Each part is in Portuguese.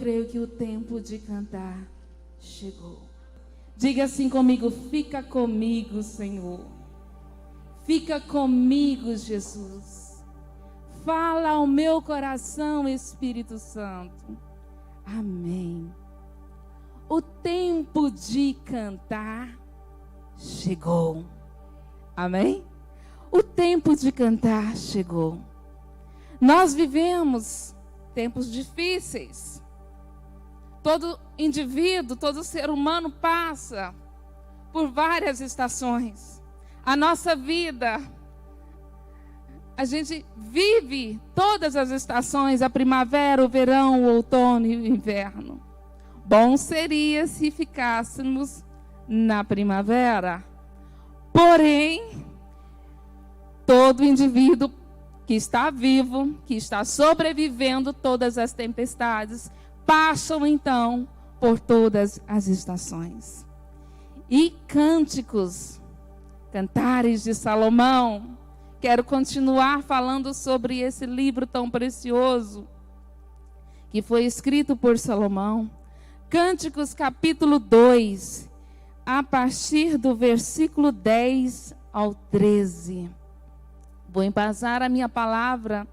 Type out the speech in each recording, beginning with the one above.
creio que o tempo de cantar chegou. Diga assim comigo: fica comigo, Senhor. Fica comigo, Jesus. Fala ao meu coração, Espírito Santo. Amém. O tempo de cantar chegou. Amém? O tempo de cantar chegou. Nós vivemos tempos difíceis. Todo indivíduo, todo ser humano passa por várias estações. A nossa vida, a gente vive todas as estações, a primavera, o verão, o outono e o inverno. Bom seria se ficássemos na primavera. Porém, todo indivíduo que está vivo, que está sobrevivendo todas as tempestades, passam então por todas as estações. E cânticos, Cantares de Salomão. Quero continuar falando sobre esse livro tão precioso que foi escrito por Salomão. Cânticos capítulo 2, a partir do versículo 10 ao 13. Vou embasar a minha palavra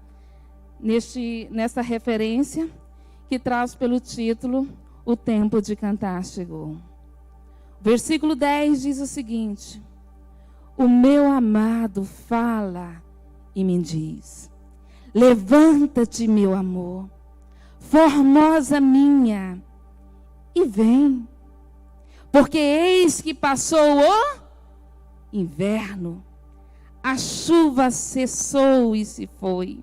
nessa referência que traz pelo título O Tempo de Cantar Chegou. Versículo 10 diz o seguinte: o meu amado fala e me diz: levanta-te, meu amor, formosa minha, e vem, porque eis que passou o inverno, a chuva cessou e se foi,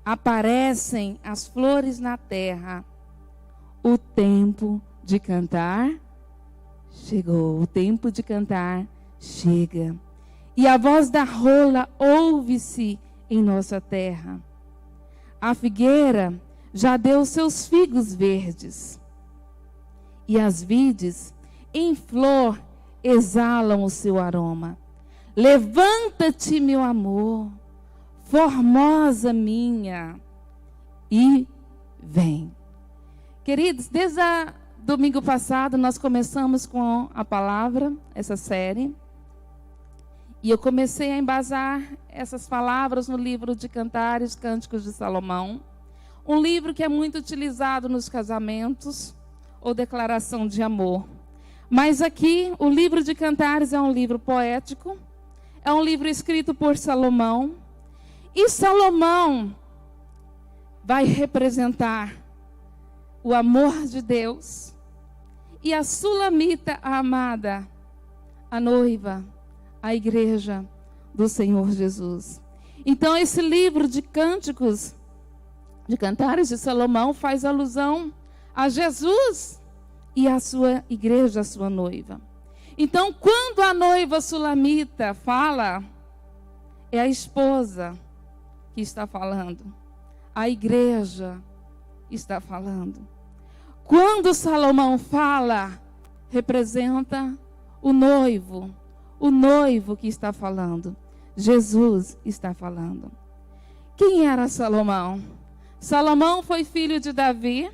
aparecem as flores na terra, o tempo de cantar chegou, o tempo de cantar chega. E a voz da rola ouve-se em nossa terra. A figueira já deu seus figos verdes. E as vides em flor exalam o seu aroma. Levanta-te, meu amor, formosa minha, e vem. Queridos, desde domingo passado nós começamos com a palavra, essa série. E eu comecei a embasar essas palavras no livro de Cantares, Cânticos de Salomão. Um livro que é muito utilizado nos casamentos ou declaração de amor. Mas aqui, o livro de Cantares é um livro poético. É um livro escrito por Salomão. E Salomão vai representar o amor de Deus. E a Sulamita, a amada, a noiva, a igreja do Senhor Jesus. Então, esse livro de cânticos, de Cantares de Salomão, faz alusão a Jesus e a sua igreja, a sua noiva. Então, quando a noiva sulamita fala, é a esposa que está falando. A igreja está falando. Quando Salomão fala, representa o noivo que está falando. Jesus está falando. Quem era Salomão? Salomão foi filho de Davi,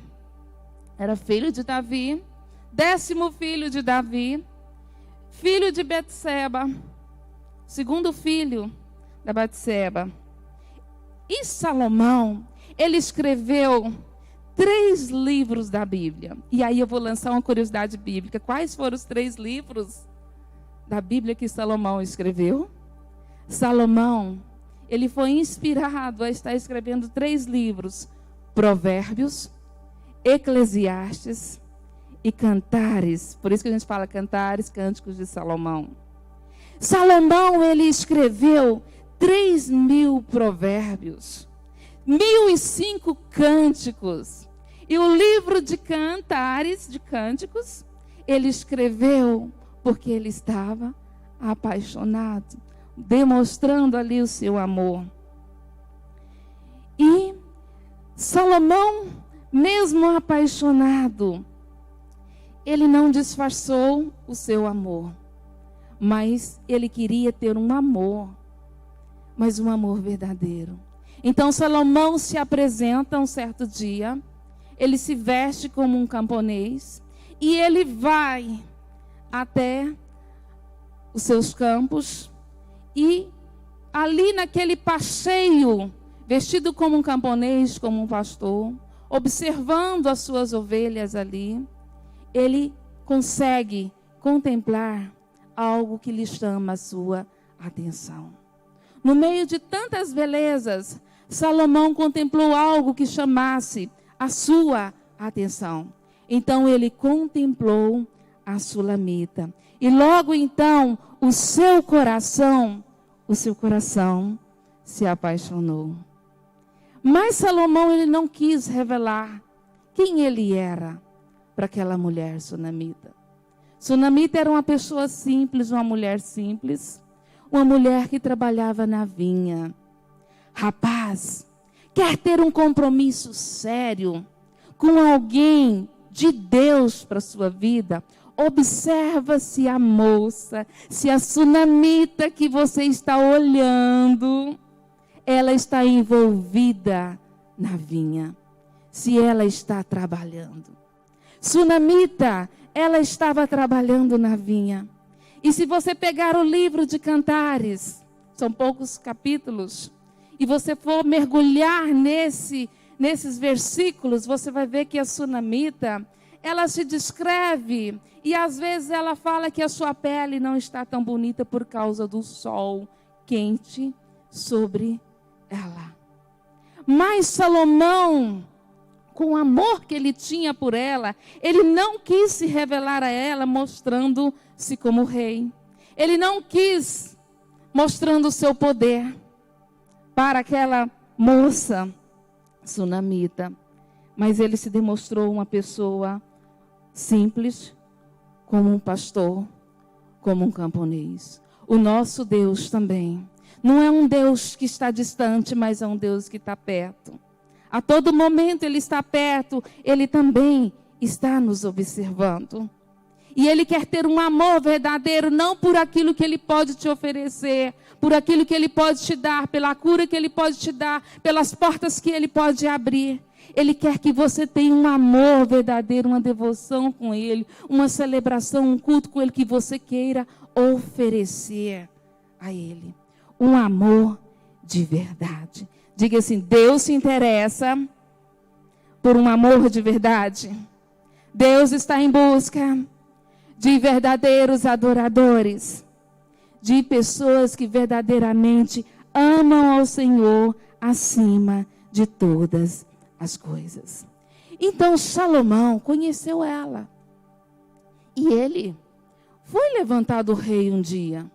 era filho de Davi, 10º filho de Davi, filho de Betseba, segundo filho da Betseba. E Salomão, ele escreveu 3 livros da Bíblia. E aí eu vou lançar uma curiosidade bíblica. Quais foram os 3 livros da Bíblia que Salomão escreveu? Salomão, ele foi inspirado a estar escrevendo 3 livros: Provérbios, Eclesiastes e Cantares. Por isso que a gente fala Cantares, Cânticos de Salomão. Salomão, ele escreveu 3.000 provérbios, 1.005 cânticos. E o livro de Cantares, de Cânticos, ele escreveu porque ele estava apaixonado, demonstrando ali o seu amor. E Salomão, mesmo apaixonado, ele não disfarçou o seu amor, mas ele queria ter um amor, mas um amor verdadeiro. Então Salomão se apresenta um certo dia, ele se veste como um camponês e ele vai até os seus campos e ali naquele passeio, vestido como um camponês, como um pastor, observando as suas ovelhas ali, ele consegue contemplar algo que lhe chama a sua atenção. No meio de tantas belezas, Salomão contemplou algo que chamasse a sua atenção. Então ele contemplou a Sulamita. E logo então o seu coração se apaixonou. Mas Salomão ele não quis revelar quem ele era para aquela mulher sunamita. Sunamita era uma pessoa simples, uma mulher simples, uma mulher que trabalhava na vinha. Rapaz, quer ter um compromisso sério com alguém de Deus para a sua vida? Observa se a moça, se a sunamita que você está olhando, ela está envolvida na vinha. Se ela está trabalhando. Sunamita, ela estava trabalhando na vinha. E se você pegar o livro de Cantares, são poucos capítulos, e você for mergulhar nesses versículos, você vai ver que a sunamita, ela se descreve, e às vezes ela fala que a sua pele não está tão bonita por causa do sol quente sobre ela. Mas Salomão, com o amor que ele tinha por ela, ele não quis se revelar a ela mostrando-se como rei. Ele não quis mostrando o seu poder para aquela moça sunamita. Mas ele se demonstrou uma pessoa simples, como um pastor, como um camponês. O nosso Deus também não é um Deus que está distante, mas é um Deus que está perto. A todo momento Ele está perto, Ele também está nos observando. E Ele quer ter um amor verdadeiro, não por aquilo que Ele pode te oferecer, por aquilo que Ele pode te dar, pela cura que Ele pode te dar, pelas portas que Ele pode abrir. Ele quer que você tenha um amor verdadeiro, uma devoção com Ele, uma celebração, um culto com Ele que você queira oferecer a Ele. Um amor de verdade. Diga assim, Deus se interessa por um amor de verdade. Deus está em busca de verdadeiros adoradores, de pessoas que verdadeiramente amam ao Senhor acima de todas as coisas. Então Salomão conheceu ela. E ele foi levantado rei um dia.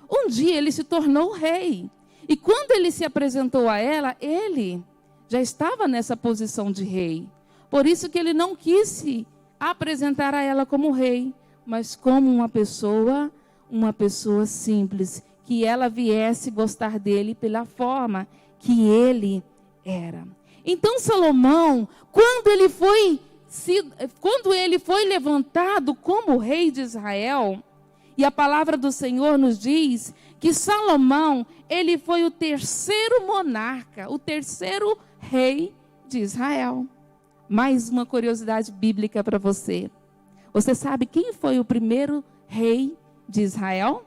Um dia ele se tornou rei. E quando ele se apresentou a ela, ele já estava nessa posição de rei. Por isso que ele não quis se apresentar a ela como rei, mas como uma pessoa simples, que ela viesse gostar dele pela forma que ele era. Então Salomão, quando ele foi levantado como rei de Israel, e a palavra do Senhor nos diz que Salomão, ele foi o terceiro monarca, o terceiro rei de Israel. Mais uma curiosidade bíblica para você. Você sabe quem foi o primeiro rei de Israel?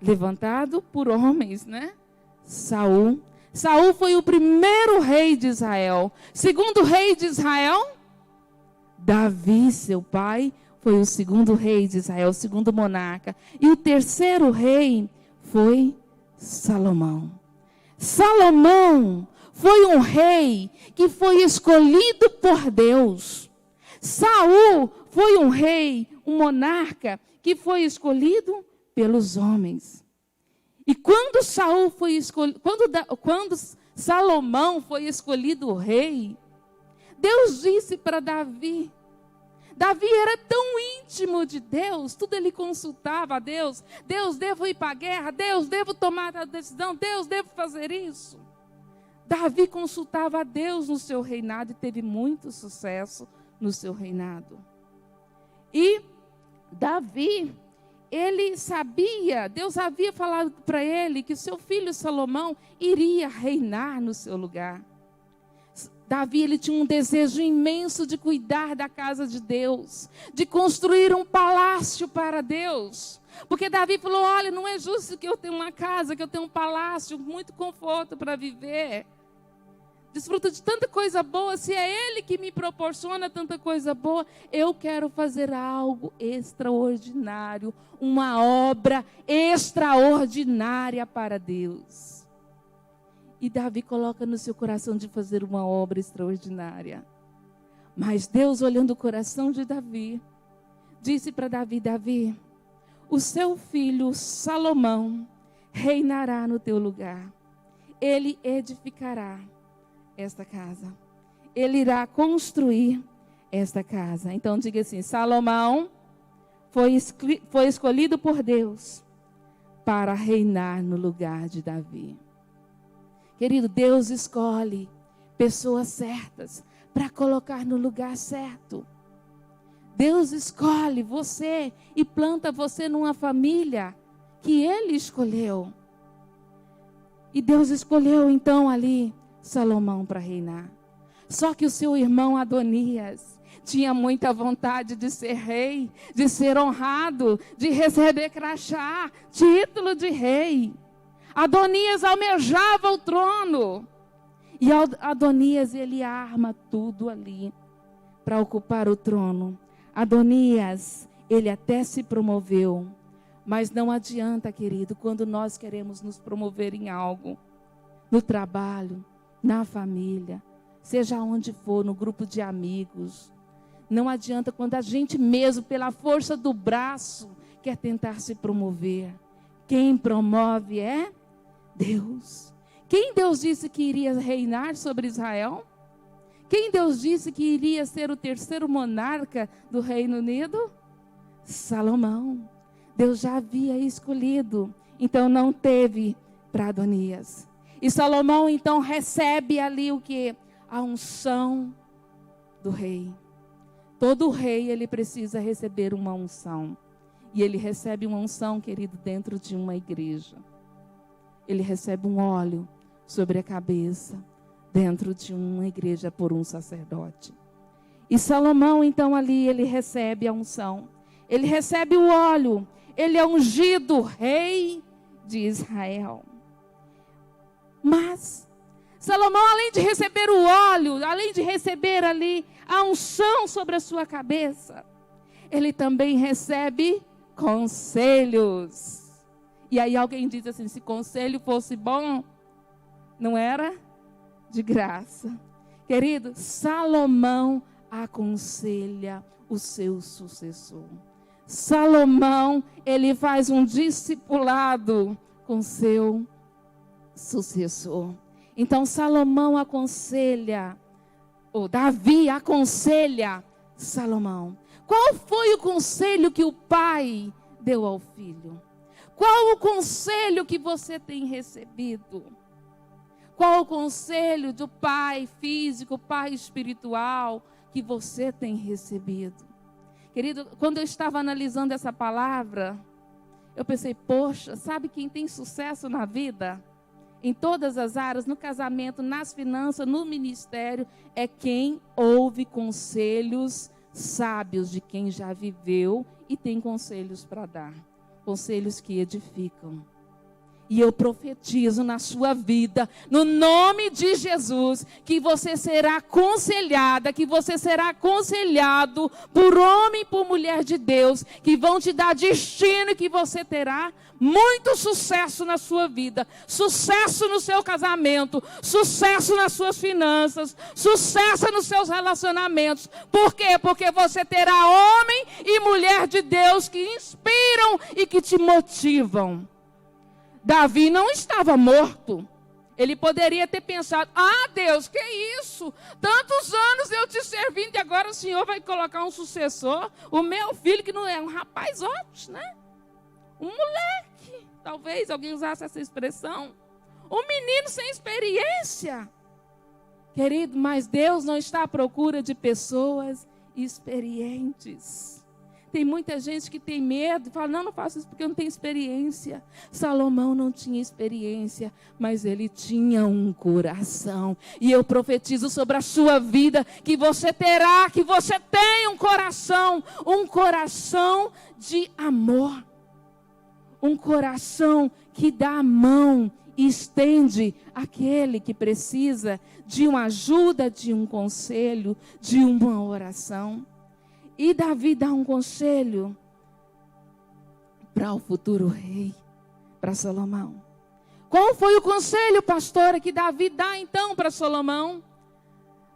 Levantado por homens, né? Saul. Saul foi o primeiro rei de Israel. Segundo rei de Israel, Davi, seu pai, foi o segundo rei de Israel, o segundo monarca. E o terceiro rei foi Salomão. Salomão foi um rei que foi escolhido por Deus. Saul foi um rei, um monarca, que foi escolhido pelos homens. E quando Salomão foi escolhido rei, Deus disse para Davi. Davi era tão íntimo de Deus, tudo ele consultava a Deus. Deus, devo ir para a guerra? Deus, devo tomar a decisão? Deus, devo fazer isso? Davi consultava a Deus no seu reinado e teve muito sucesso no seu reinado. E Davi, ele sabia, Deus havia falado para ele que seu filho Salomão iria reinar no seu lugar. Davi, ele tinha um desejo imenso de cuidar da casa de Deus, de construir um palácio para Deus. Porque Davi falou, olha, não é justo que eu tenha uma casa, que eu tenha um palácio, muito conforto para viver. Desfruto de tanta coisa boa, se é Ele que me proporciona tanta coisa boa, eu quero fazer algo extraordinário, uma obra extraordinária para Deus. E Davi coloca no seu coração de fazer uma obra extraordinária. Mas Deus, olhando o coração de Davi, disse para Davi, Davi, o seu filho Salomão reinará no teu lugar. Ele edificará esta casa. Ele irá construir esta casa. Então diga assim, Salomão foi escolhido por Deus para reinar no lugar de Davi. Querido, Deus escolhe pessoas certas para colocar no lugar certo. Deus escolhe você e planta você numa família que Ele escolheu. E Deus escolheu então ali Salomão para reinar. Só que o seu irmão Adonias tinha muita vontade de ser rei, de ser honrado, de receber crachá, título de rei. Adonias almejava o trono. E Adonias, ele arma tudo ali para ocupar o trono. Adonias, ele até se promoveu. Mas não adianta, querido, quando nós queremos nos promover em algo. No trabalho, na família, seja onde for, no grupo de amigos. Não adianta quando a gente mesmo, pela força do braço, quer tentar se promover. Quem promove é Deus. Quem Deus disse que iria reinar sobre Israel? Quem Deus disse que iria ser o terceiro monarca do Reino Unido? Salomão. Deus já havia escolhido. Então não teve para Adonias. E Salomão então recebe ali o que? A unção do rei. Todo rei ele precisa receber uma unção. E ele recebe uma unção, querido, dentro de uma igreja. Ele recebe um óleo sobre a cabeça, dentro de uma igreja por um sacerdote. E Salomão, então, ali, ele recebe a unção. Ele recebe o óleo. Ele é ungido rei de Israel. Mas, Salomão, além de receber o óleo, além de receber ali a unção sobre a sua cabeça, ele também recebe conselhos. E aí alguém diz assim, se conselho fosse bom, não era de graça. Querido, Salomão aconselha o seu sucessor. Salomão, ele faz um discipulado com seu sucessor. Então Salomão aconselha, ou Davi aconselha Salomão. Qual foi o conselho que o pai deu ao filho? Qual o conselho que você tem recebido? Qual o conselho do pai físico, pai espiritual que você tem recebido? Querido, quando eu estava analisando essa palavra, eu pensei, poxa, sabe quem tem sucesso na vida? Em todas as áreas, no casamento, nas finanças, no ministério, é quem ouve conselhos sábios de quem já viveu e tem conselhos para dar. Conselhos que edificam. E eu profetizo na sua vida, no nome de Jesus, que você será aconselhada, que você será aconselhado por homem e por mulher de Deus, que vão te dar destino e que você terá muito sucesso na sua vida, sucesso no seu casamento, sucesso nas suas finanças, sucesso nos seus relacionamentos. Por quê? Porque você terá homem e mulher de Deus que inspiram e que te motivam. Davi não estava morto. Ele poderia ter pensado, Deus, que isso? Tantos anos eu te servindo e agora o Senhor vai colocar um sucessor. O meu filho que não é um rapaz ótimo, né? Um moleque, talvez alguém usasse essa expressão. Um menino sem experiência. Querido, mas Deus não está à procura de pessoas experientes. Tem muita gente que tem medo, fala, não faço isso porque eu não tenho experiência. Salomão não tinha experiência, mas ele tinha um coração. E eu profetizo sobre a sua vida, que você terá, que você tem um coração de amor. Um coração que dá a mão e estende àquele que precisa de uma ajuda, de um conselho, de uma oração. E Davi dá um conselho para o futuro rei, para Salomão. Qual foi o conselho, pastora, que Davi dá então para Salomão?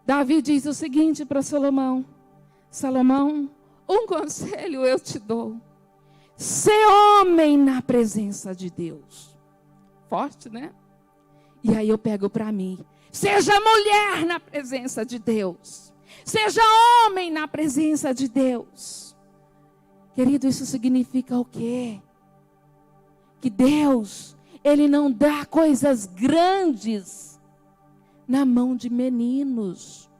Davi diz o seguinte para Salomão: Salomão, um conselho eu te dou. Ser homem na presença de Deus. Forte, né? E aí eu pego para mim. Seja mulher na presença de Deus. Seja homem na presença de Deus. Querido, isso significa o quê? Que Deus, Ele não dá coisas grandes na mão de meninos.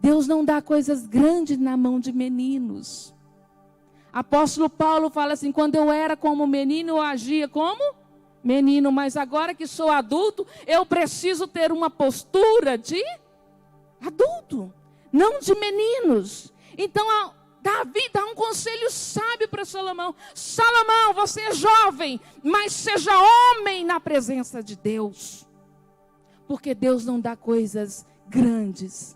Deus não dá coisas grandes na mão de meninos. Apóstolo Paulo fala assim, quando eu era como menino, eu agia como menino, mas agora que sou adulto, eu preciso ter uma postura de adulto, não de meninos. Então, Davi dá um conselho sábio para Salomão. Salomão, você é jovem, mas seja homem na presença de Deus. Porque Deus não dá coisas grandes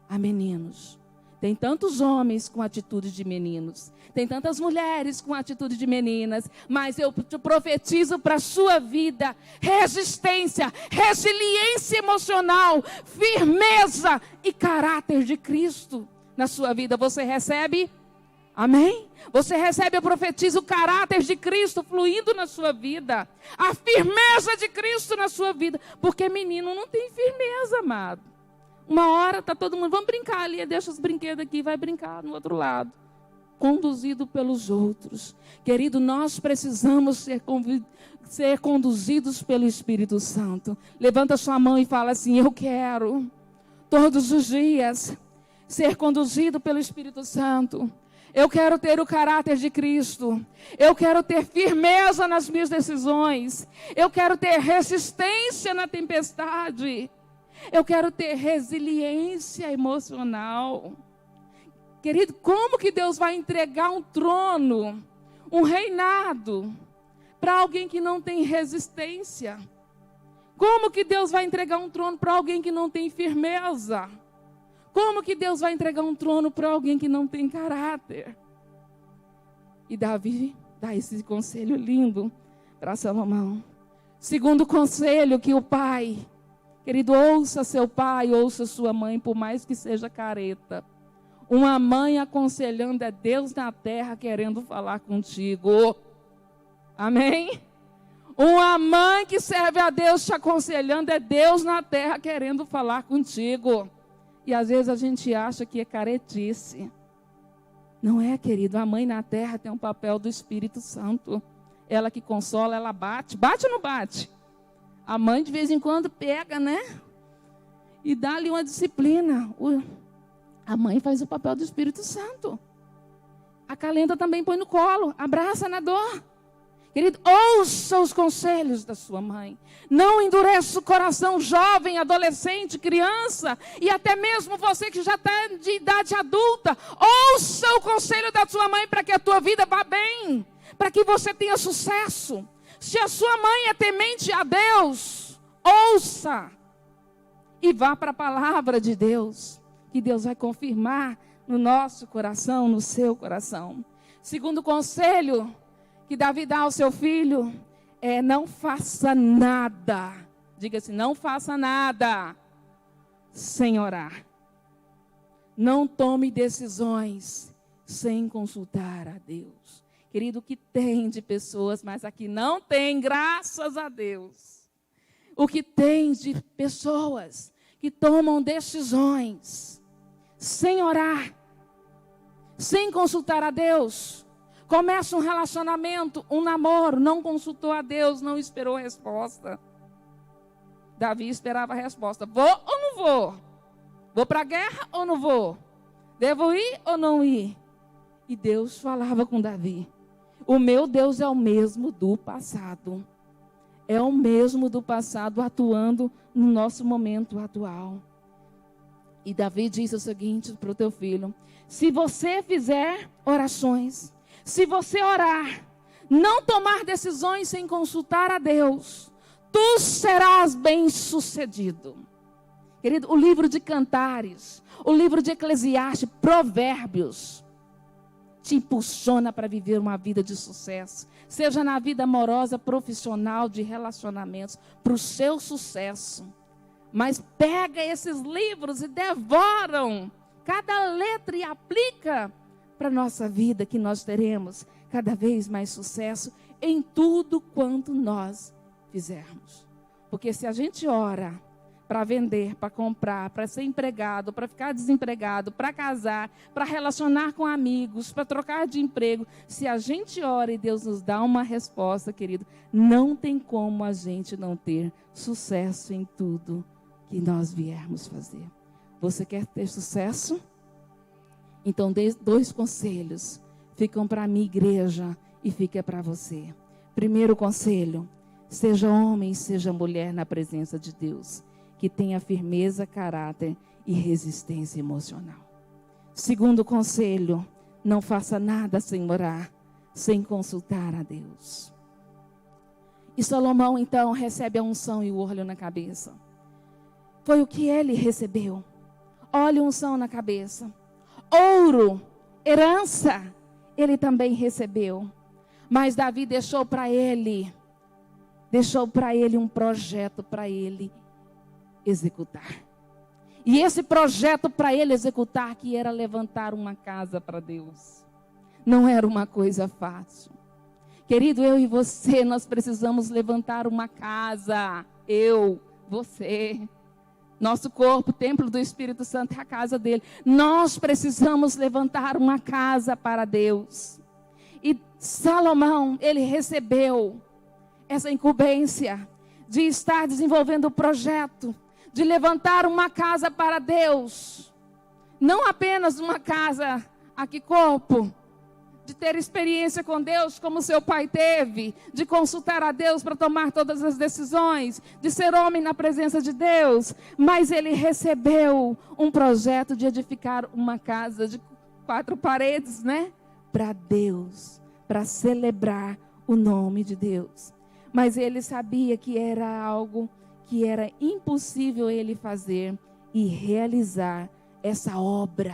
a meninos. Tem tantos homens com atitude de meninos. Tem tantas mulheres com atitude de meninas. Mas eu te profetizo para a sua vida resistência, resiliência emocional, firmeza e caráter de Cristo na sua vida. Você recebe? Amém? Você recebe, eu profetizo o caráter de Cristo fluindo na sua vida. A firmeza de Cristo na sua vida. Porque menino não tem firmeza, amado. Uma hora está todo mundo, vamos brincar ali, deixa os brinquedos aqui, vai brincar no outro lado. Conduzido pelos outros. Querido, nós precisamos ser conduzidos pelo Espírito Santo. Levanta sua mão e fala assim, eu quero, todos os dias, ser conduzido pelo Espírito Santo. Eu quero ter o caráter de Cristo. Eu quero ter firmeza nas minhas decisões. Eu quero ter resistência na tempestade. Eu quero ter resiliência emocional. Querido, como que Deus vai entregar um trono, um reinado, para alguém que não tem resistência? Como que Deus vai entregar um trono para alguém que não tem firmeza? Como que Deus vai entregar um trono para alguém que não tem caráter? E Davi dá esse conselho lindo para Salomão. Segundo conselho que o pai... Querido, ouça seu pai, ouça sua mãe, por mais que seja careta. Uma mãe aconselhando é Deus na terra querendo falar contigo. Amém? Uma mãe que serve a Deus te aconselhando é Deus na terra querendo falar contigo. E às vezes a gente acha que é caretice. Não é, querido. A mãe na terra tem um papel do Espírito Santo. Ela que consola, ela bate. Bate ou não bate? A mãe de vez em quando pega, né? E dá-lhe uma disciplina. A mãe faz o papel do Espírito Santo. Acalenta também, põe no colo. Abraça na dor. Querido, ouça os conselhos da sua mãe. Não endureça o coração, jovem, adolescente, criança. E até mesmo você que já está de idade adulta. Ouça o conselho da sua mãe para que a tua vida vá bem. Para que você tenha sucesso. Se a sua mãe é temente a Deus, ouça e vá para a palavra de Deus, que Deus vai confirmar no nosso coração, no seu coração. Segundo conselho que Davi dá ao seu filho é não faça nada. Diga assim, não faça nada sem orar. Não tome decisões sem consultar a Deus. Querido, o que tem de pessoas, mas aqui não tem, graças a Deus. O que tem de pessoas que tomam decisões sem orar, sem consultar a Deus. Começa um relacionamento, um namoro, não consultou a Deus, não esperou a resposta. Davi esperava a resposta. Vou ou não vou? Vou para a guerra ou não vou? Devo ir ou não ir? E Deus falava com Davi: o meu Deus é o mesmo do passado. É o mesmo do passado atuando no nosso momento atual. E Davi disse o seguinte para o teu filho: se você fizer orações, se você orar, não tomar decisões sem consultar a Deus, tu serás bem-sucedido. Querido, o livro de Cantares, o livro de Eclesiastes, Provérbios, te impulsiona para viver uma vida de sucesso, seja na vida amorosa, profissional, de relacionamentos, para o seu sucesso. Mas pega esses livros e devoram cada letra e aplica para a nossa vida, que nós teremos cada vez mais sucesso em tudo quanto nós fizermos. Porque se a gente ora para vender, para comprar, para ser empregado, para ficar desempregado, para casar, para relacionar com amigos, para trocar de emprego, se a gente ora e Deus nos dá uma resposta, querido, não tem como a gente não ter sucesso em tudo que nós viermos fazer. Você quer ter sucesso? Então, 2 conselhos ficam para a minha igreja e fica para você. Primeiro conselho: seja homem, seja mulher na presença de Deus, que tenha firmeza, caráter e resistência emocional. Segundo conselho: não faça nada sem orar, sem consultar a Deus. E Salomão então recebe a unção e o óleo na cabeça. Foi o que ele recebeu: óleo e unção na cabeça. Ouro, herança, ele também recebeu. Mas Davi deixou para ele um projeto para ele executar. E esse projeto para ele executar, que era levantar uma casa para Deus, não era uma coisa fácil. Querido, eu e você, nós precisamos levantar uma casa. Eu, você, nosso corpo, templo do Espírito Santo, é a casa dele. Nós precisamos levantar uma casa para Deus. E Salomão, ele recebeu essa incumbência de estar desenvolvendo o projeto de levantar uma casa para Deus. Não apenas uma casa aqui, corpo, de ter experiência com Deus como seu pai teve, de consultar a Deus para tomar todas as decisões, de ser homem na presença de Deus, mas ele recebeu um projeto de edificar uma casa de 4 paredes, né? Para Deus, para celebrar o nome de Deus. Mas ele sabia que era algo que era impossível ele fazer e realizar essa obra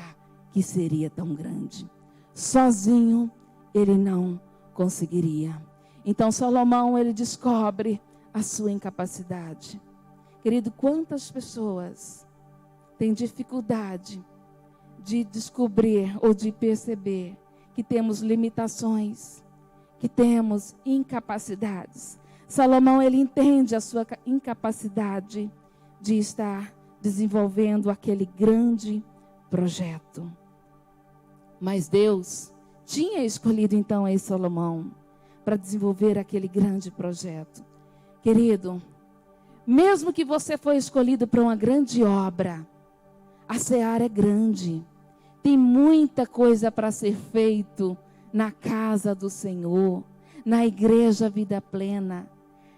que seria tão grande. Sozinho ele não conseguiria. Então Salomão, ele descobre a sua incapacidade. Querido, quantas pessoas têm dificuldade de descobrir ou de perceber que temos limitações, que temos incapacidades. Salomão, ele entende a sua incapacidade de estar desenvolvendo aquele grande projeto. Mas Deus tinha escolhido então a Salomão para desenvolver aquele grande projeto. Querido, mesmo que você foi escolhido para uma grande obra, a seara é grande. Tem muita coisa para ser feito na casa do Senhor, na igreja Vida Plena.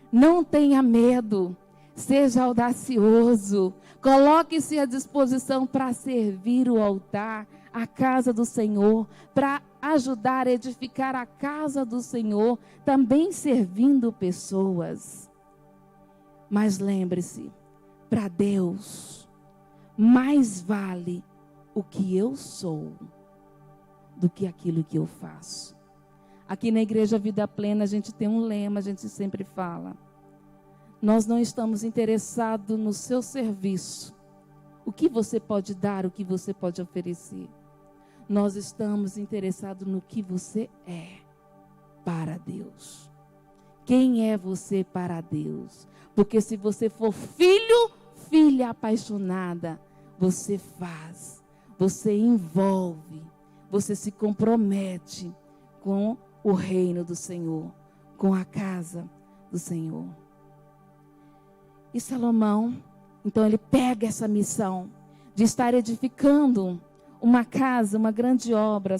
Não tenha medo, seja audacioso, coloque-se à disposição para servir o altar, a casa do Senhor, para ajudar a edificar a casa do Senhor, também servindo pessoas. Mas lembre-se, para Deus, mais vale o que eu sou do que aquilo que eu faço. Aqui na Igreja Vida Plena a gente tem um lema, a gente sempre fala: nós não estamos interessados no seu serviço, o que você pode dar, o que você pode oferecer. Nós estamos interessados no que você é para Deus. Quem é você para Deus? Porque se você for filho, filha apaixonada, você faz, você envolve, você se compromete com o reino do Senhor, com a casa do Senhor. E Salomão, então ele pega essa missão de estar edificando uma casa, uma grande obra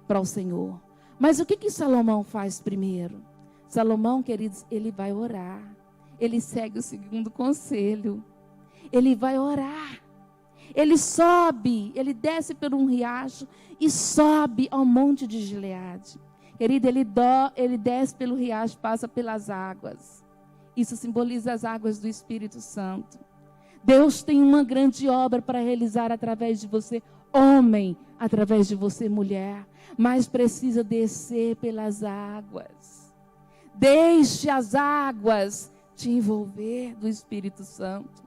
para o Senhor. Mas o que Salomão faz primeiro? Salomão, queridos, ele vai orar. Ele segue o segundo conselho. Ele vai orar. Ele sobe, ele desce por um riacho e sobe ao monte de Gileade. Querido, ele desce pelo riacho, passa pelas águas. Isso simboliza as águas do Espírito Santo. Deus tem uma grande obra para realizar através de você, homem, através de você, mulher. Mas precisa descer pelas águas. Deixe as águas te envolver do Espírito Santo.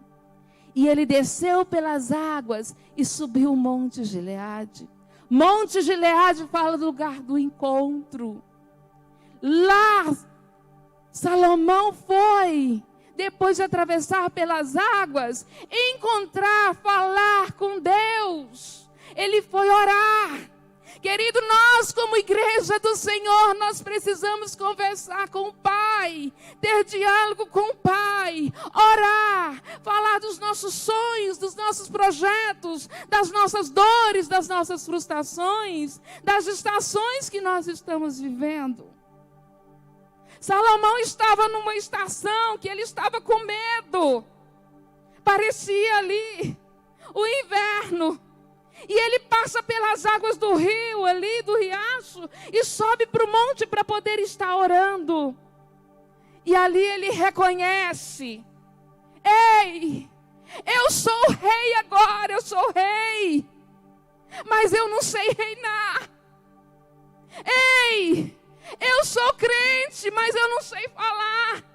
E ele desceu pelas águas e subiu o Monte Gileade. Monte Gileade fala do lugar do encontro. Lá, Salomão foi, depois de atravessar pelas águas, encontrar, falar com Deus. Ele foi orar. Querido, nós como igreja do Senhor, nós precisamos conversar com o Pai, ter diálogo com o Pai, orar, falar dos nossos sonhos, dos nossos projetos, das nossas dores, das nossas frustrações, das estações que nós estamos vivendo. Salomão estava numa estação que ele estava com medo. Parecia ali o inverno. E ele passa pelas águas do rio, ali do riacho, e sobe para o monte para poder estar orando. E ali ele reconhece: ei, eu sou o rei agora, eu sou o rei, mas eu não sei reinar. Ei, eu sou crente, mas eu não sei falar.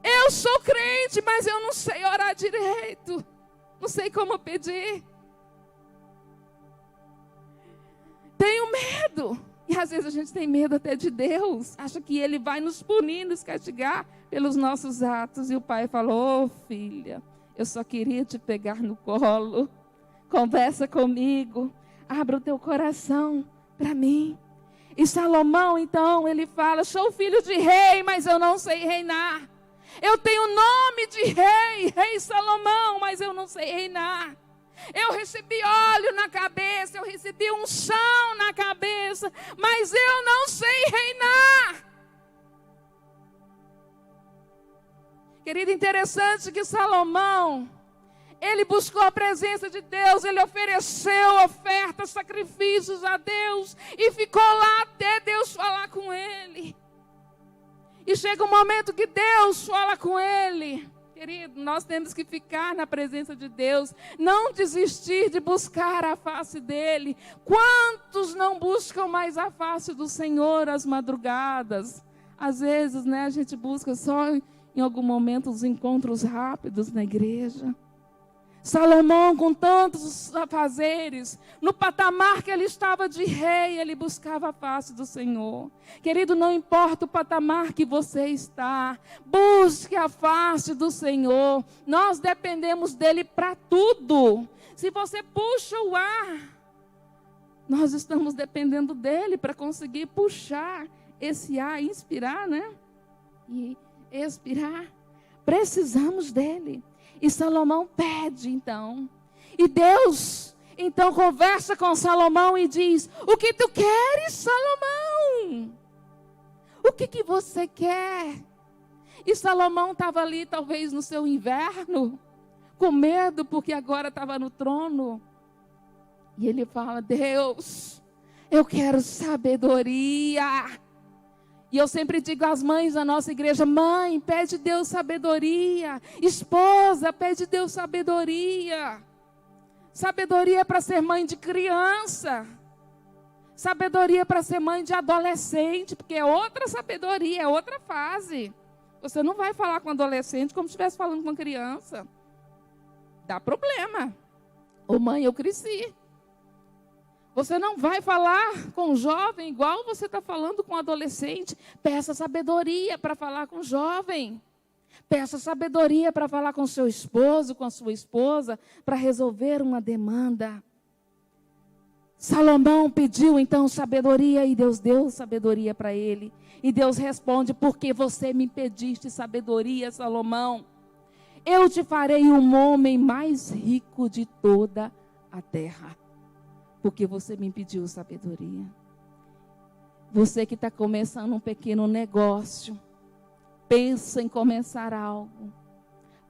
Eu sou crente, mas eu não sei orar direito. Não sei como pedir. Tenho medo. E às vezes a gente tem medo até de Deus. Acha que Ele vai nos punir, nos castigar pelos nossos atos. E o pai falou: filha, eu só queria te pegar no colo. Conversa comigo. Abra o teu coração para mim. E Salomão, então, ele fala: sou filho de rei, mas eu não sei reinar. Eu tenho nome de rei, rei Salomão, mas eu não sei reinar. Eu recebi óleo na cabeça, eu recebi unção na cabeça, mas eu não sei reinar. Querido, interessante que Salomão, ele buscou a presença de Deus, ele ofereceu ofertas, sacrifícios a Deus, e ficou lá até Deus falar com ele. E chega um momento que Deus fala com ele. Querido, nós temos que ficar na presença de Deus, não desistir de buscar a face dEle. Quantos não buscam mais a face do Senhor às madrugadas? Às vezes, a gente busca só em algum momento os encontros rápidos na igreja. Salomão, com tantos afazeres, no patamar que ele estava de rei, ele buscava a face do Senhor. Querido, não importa o patamar que você está, busque a face do Senhor. Nós dependemos dele para tudo. Se você puxa o ar, nós estamos dependendo dele para conseguir puxar esse ar, inspirar, e expirar. Precisamos dele. E Salomão pede, então. E Deus, então, conversa com Salomão e diz: o que tu queres, Salomão? O que você quer? E Salomão estava ali, talvez no seu inverno, com medo, porque agora estava no trono. E ele fala: Deus, eu quero sabedoria. E eu sempre digo às mães da nossa igreja: mãe, pede Deus sabedoria. Esposa, pede Deus sabedoria. Sabedoria para ser mãe de criança. Sabedoria para ser mãe de adolescente, porque é outra sabedoria, é outra fase. Você não vai falar com adolescente como se estivesse falando com criança. Dá problema. Ô mãe, eu cresci. Você não vai falar com o jovem igual você está falando com o adolescente. Peça sabedoria para falar com o jovem. Peça sabedoria para falar com seu esposo, com a sua esposa, para resolver uma demanda. Salomão pediu então sabedoria e Deus deu sabedoria para ele. E Deus responde: porque você me pediste sabedoria, Salomão, eu te farei um homem mais rico de toda a terra. porque você me pediu sabedoria. Você que está começando um pequeno negócio, pensa em começar algo,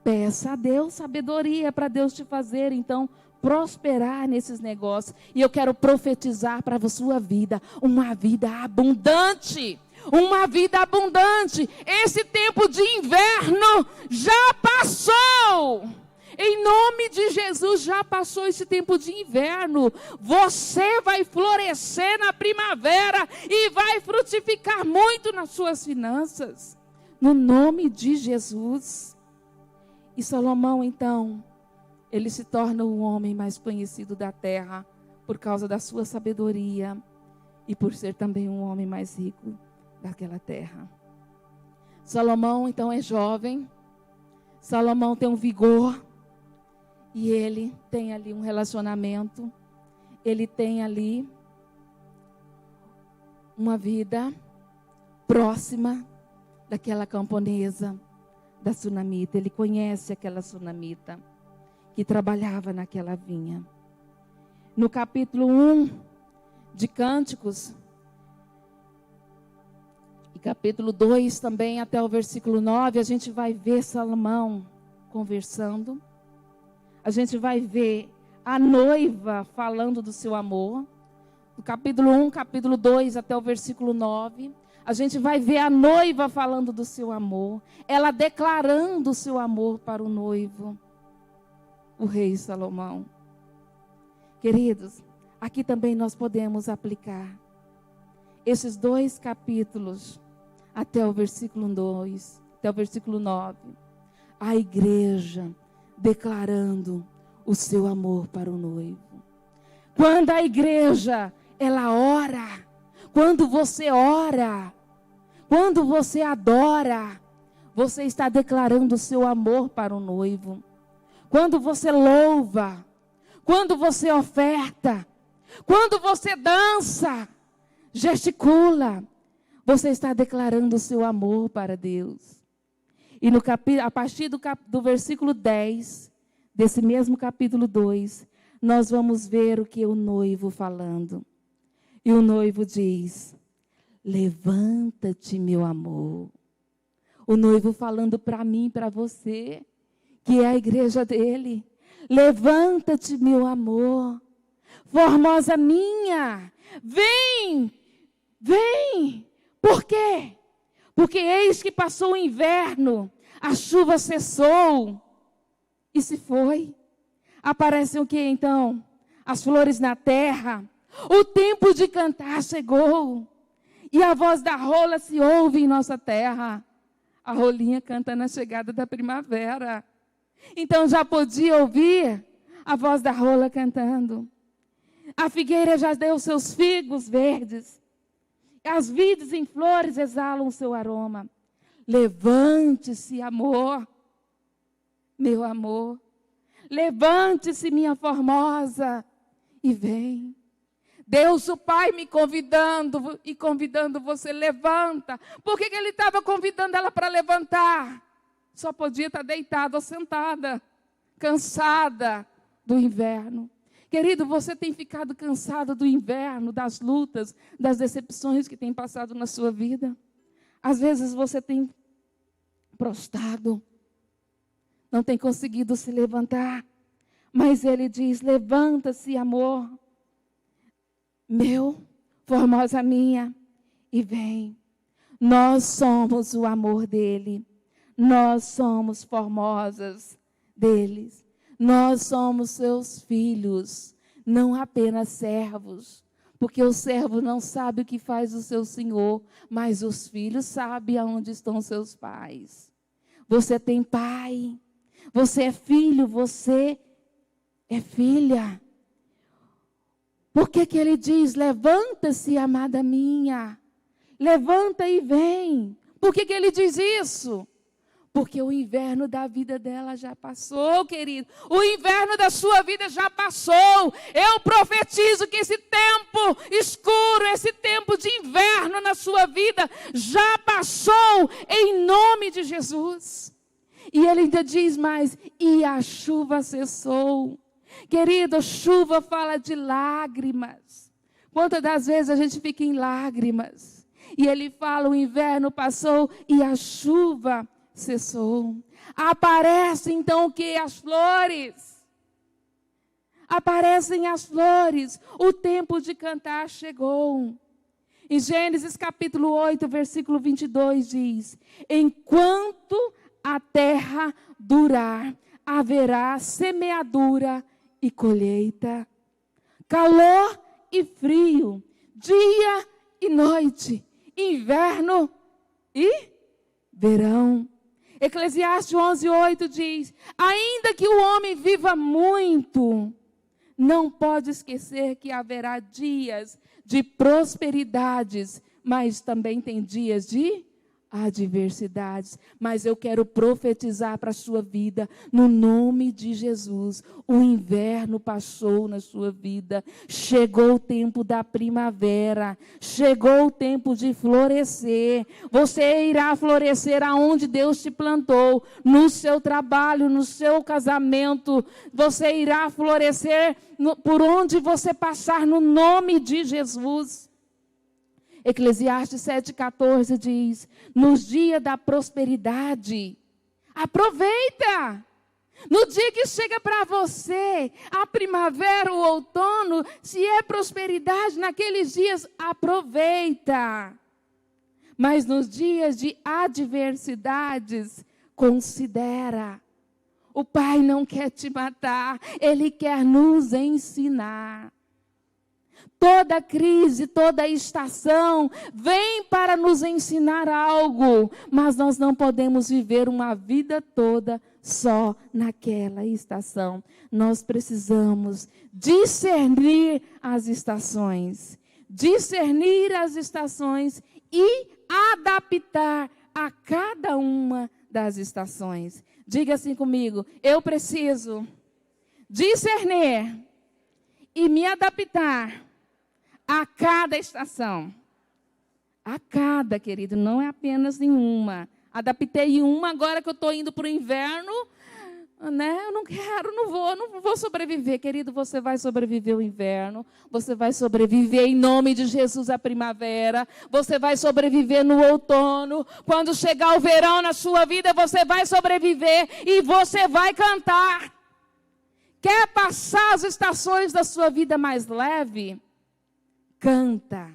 peça a Deus sabedoria para Deus te fazer, então, prosperar nesses negócios. E eu quero profetizar para a sua vida, uma vida abundante. Uma vida abundante. Esse tempo de inverno já passou. Em nome de Jesus, já passou esse tempo de inverno. Você vai florescer na primavera e vai frutificar muito nas suas finanças. No nome de Jesus. E Salomão, então, ele se torna o homem mais conhecido da terra por causa da sua sabedoria e por ser também um homem mais rico daquela terra. Salomão, então, é jovem. Salomão tem um vigor. E ele tem ali um relacionamento. Ele tem ali uma vida próxima daquela camponesa, da sunamita. Ele conhece aquela sunamita que trabalhava naquela vinha. No capítulo 1 de Cânticos, e capítulo 2 também até o versículo 9, a gente vai ver Salomão conversando. A gente vai ver a noiva falando do seu amor. Do capítulo 1, capítulo 2 até o versículo 9. A gente vai ver a noiva falando do seu amor. Ela declarando o seu amor para o noivo, o rei Salomão. Queridos, aqui também nós podemos aplicar esses 2 capítulos até o versículo 2, até o versículo 9. A igreja declarando o seu amor para o noivo. Quando a igreja, ela ora, quando você ora, quando você adora, você está declarando o seu amor para o noivo. Quando você louva, quando você oferta, quando você dança, gesticula, você está declarando o seu amor para Deus. E no a partir do versículo 10, desse mesmo capítulo 2, nós vamos ver o que o noivo falando. E o noivo diz: levanta-te, meu amor. O noivo falando para mim, para você, que é a igreja dele. Levanta-te, meu amor. Formosa minha, vem, vem. Por quê? Porque eis que passou o inverno, a chuva cessou e se foi. Aparecem o que então? As flores na terra. O tempo de cantar chegou. E a voz da rola se ouve em nossa terra. A rolinha canta na chegada da primavera. Então já podia ouvir a voz da rola cantando. A figueira já deu seus figos verdes. As vides em flores exalam o seu aroma. Levante-se, amor, meu amor. Levante-se, minha formosa, e vem. Deus, o Pai, me convidando e convidando você, levanta. Por que ele estava convidando ela para levantar? Só podia estar deitada ou sentada, cansada do inverno. Querido, você tem ficado cansado do inverno, das lutas, das decepções que tem passado na sua vida? Às vezes você tem prostrado, não tem conseguido se levantar, mas ele diz: levanta-se, amor, meu, formosa minha, e vem. Nós somos o amor dele, nós somos formosas deles. Nós somos seus filhos, não apenas servos, porque o servo não sabe o que faz o seu senhor, mas os filhos sabem aonde estão seus pais. Você tem pai, você é filho, você é filha. Por que ele diz: levanta-se, amada minha, levanta e vem? Por que ele diz isso? Porque o inverno da vida dela já passou, querido. O inverno da sua vida já passou. Eu profetizo que esse tempo escuro, esse tempo de inverno na sua vida já passou, em nome de Jesus. E ele ainda diz mais: e a chuva cessou. Querido, chuva fala de lágrimas. Quantas das vezes a gente fica em lágrimas? E ele fala, o inverno passou e a chuva cessou. Aparecem então o que? As flores. Aparecem as flores. O tempo de cantar chegou. Em Gênesis capítulo 8, versículo 22 diz: enquanto a terra durar, haverá semeadura e colheita, calor e frio, dia e noite, inverno e verão. Eclesiastes 11:8 diz: ainda que o homem viva muito, não pode esquecer que haverá dias de prosperidades, mas também tem dias de adversidades. Mas eu quero profetizar para a sua vida, no nome de Jesus. O inverno passou na sua vida, chegou o tempo da primavera, chegou o tempo de florescer. Você irá florescer aonde Deus te plantou, no seu trabalho, no seu casamento. Você irá florescer por onde você passar, no nome de Jesus. Eclesiastes 7,14 diz: nos dias da prosperidade, aproveita. No dia que chega para você a primavera, o outono, se é prosperidade, naqueles dias, aproveita. Mas nos dias de adversidades, considera. O Pai não quer te matar, Ele quer nos ensinar. Toda crise, toda estação vem para nos ensinar algo, mas nós não podemos viver uma vida toda só naquela estação. Nós precisamos discernir as estações e adaptar a cada uma das estações. Diga assim comigo: eu preciso discernir e me adaptar a cada estação. A cada, querido, não é apenas em uma. Adaptei em uma, agora que eu estou indo para o inverno, né? Eu não vou sobreviver. Querido, você vai sobreviver o inverno, você vai sobreviver em nome de Jesus a primavera, você vai sobreviver no outono. Quando chegar o verão na sua vida, você vai sobreviver e você vai cantar. Quer passar as estações da sua vida mais leve? Canta.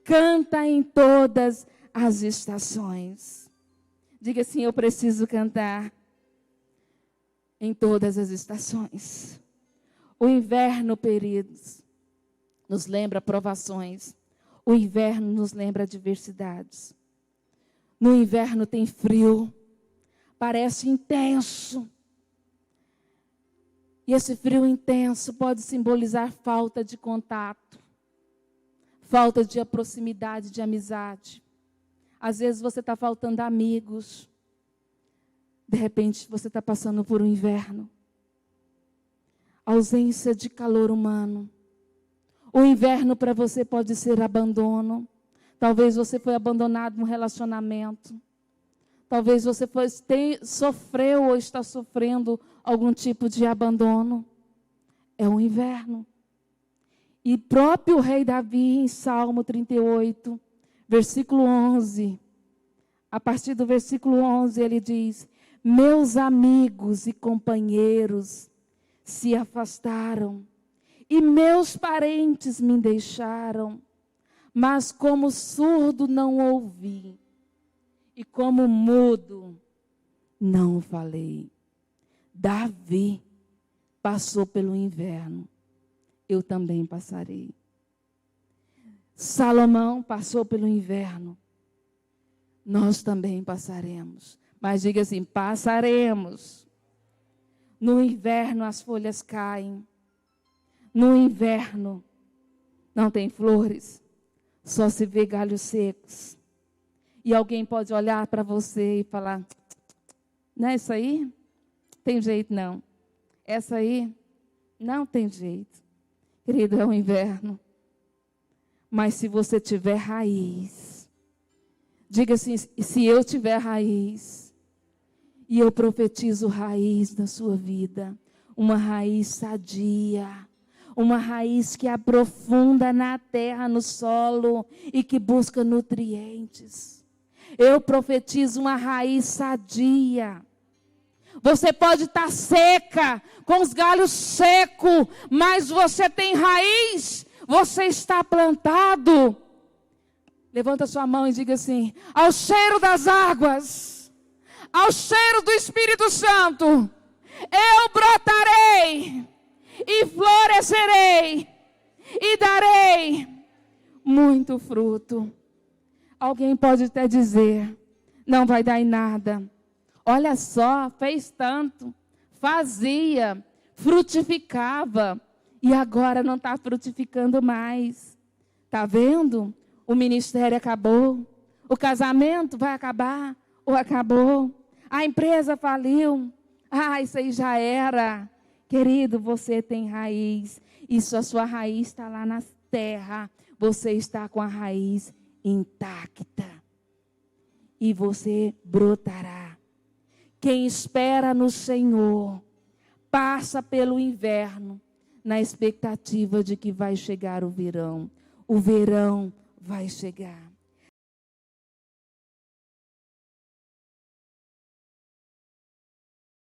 Canta em todas as estações. Diga assim: eu preciso cantar em todas as estações. O inverno, queridos, nos lembra provações. O inverno nos lembra adversidades. No inverno tem frio, parece intenso. E esse frio intenso pode simbolizar falta de contato, falta de proximidade, de amizade. Às vezes você está faltando amigos. De repente você está passando por um inverno. Ausência de calor humano. O inverno para você pode ser abandono. Talvez você foi abandonado no relacionamento. Talvez você sofreu ou está sofrendo algum tipo de abandono. É um inverno. E próprio rei Davi, em Salmo 38, versículo 11, a partir do versículo 11, ele diz: meus amigos e companheiros se afastaram, e meus parentes me deixaram, mas como surdo não ouvi, e como mudo não falei. Davi passou pelo inverno, eu também passarei. Salomão passou pelo inverno, nós também passaremos. Mas diga assim: passaremos. No inverno as folhas caem. No inverno não tem flores, só se vê galhos secos. E alguém pode olhar para você e falar: não é isso aí? Tem jeito não. Essa aí não tem jeito. Querido, é o inverno. Mas se você tiver raiz, diga assim: se eu tiver raiz, e eu profetizo raiz na sua vida, uma raiz sadia, uma raiz que aprofunda na terra, no solo e que busca nutrientes. Eu profetizo uma raiz sadia. Você pode estar seca, com os galhos secos, mas você tem raiz, você está plantado. Levanta sua mão e diga assim: ao cheiro das águas, ao cheiro do Espírito Santo, eu brotarei e florescerei e darei muito fruto. Alguém pode até dizer: não vai dar em nada. Olha só, fez tanto, fazia, frutificava e agora não está frutificando mais. Está vendo? O ministério acabou, o casamento vai acabar ou acabou, a empresa faliu. Isso aí já era. Querido, você tem raiz, isso, a sua raiz está lá na terra, você está com a raiz intacta e você brotará. Quem espera no Senhor passa pelo inverno na expectativa de que vai chegar o verão. O verão vai chegar.